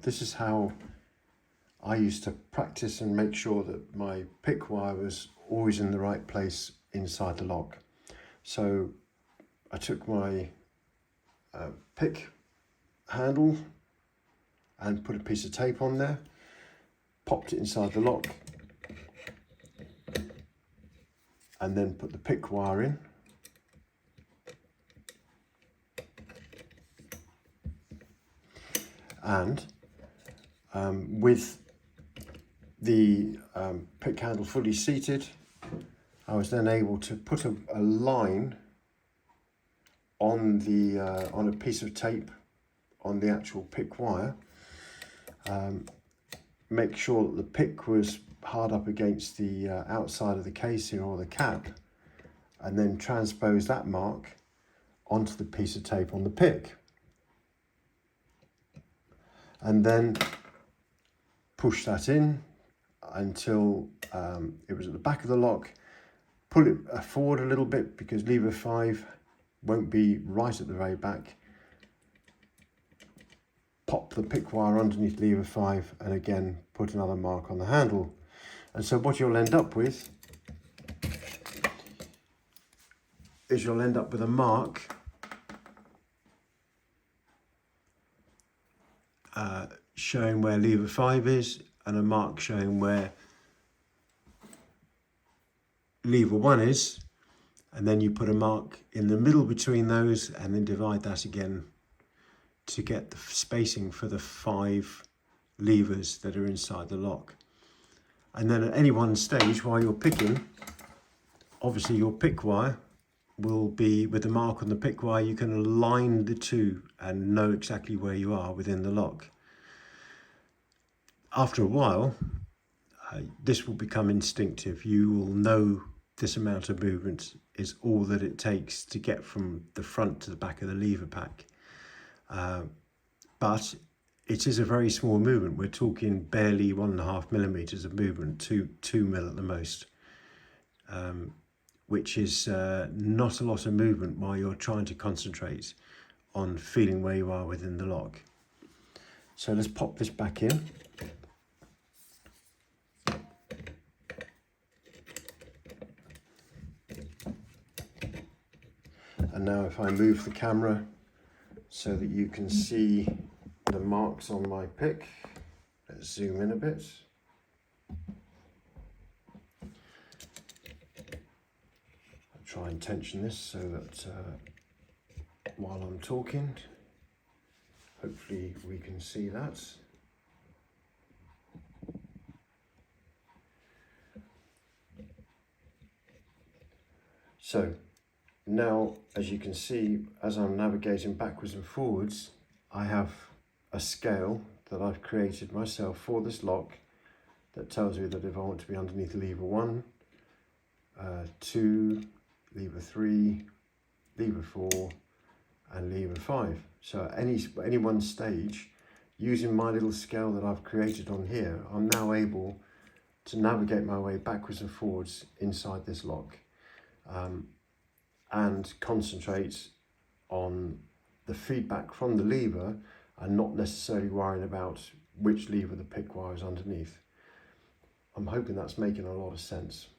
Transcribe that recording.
this is how I used to practice and make sure that my pick wire was always in the right place inside the lock. So I took my pick handle and put a piece of tape on there, popped it inside the lock, and then put the pick wire in. And with the pick handle fully seated, I was then able to put a line on a piece of tape on the actual pick wire, make sure that the pick was hard up against the outside of the casing or the cap, and then transpose that mark onto the piece of tape on the pick, and then push that in until it was at the back of the lock. Pull it forward a little bit because lever 5 won't be right at the very back. Pop the pick wire underneath lever 5 and again put another mark on the handle. And so what you'll end up with is you'll end up with a mark showing where lever 5 is, and a mark showing where lever 1 is, and then you put a mark in the middle between those and then divide that again to get the spacing for the 5 levers that are inside the lock. And then at any one stage while you're picking, obviously your pick wire will be with the mark on the pick wire. You can align the two and know exactly where you are within the lock. After a while, this will become instinctive. You will know this amount of movement is all that it takes to get from the front to the back of the lever pack. But it is a very small movement. We're talking barely 1.5 millimeters of movement, 2 mil at the most, which is not a lot of movement while you're trying to concentrate on feeling where you are within the lock. So let's pop this back in. And now if I move the camera so that you can see the marks on my pick, let's zoom in a bit. I'll try and tension this so that while I'm talking, hopefully we can see that. So now, as you can see, as I'm navigating backwards and forwards, I have a scale that I've created myself for this lock that tells me that if I want to be underneath lever 1, 2, lever 3, lever 4 and lever 5. So at any one stage, using my little scale that I've created on here, I'm now able to navigate my way backwards and forwards inside this lock. And concentrate on the feedback from the lever and not necessarily worrying about which lever the pick wire is underneath. I'm hoping that's making a lot of sense.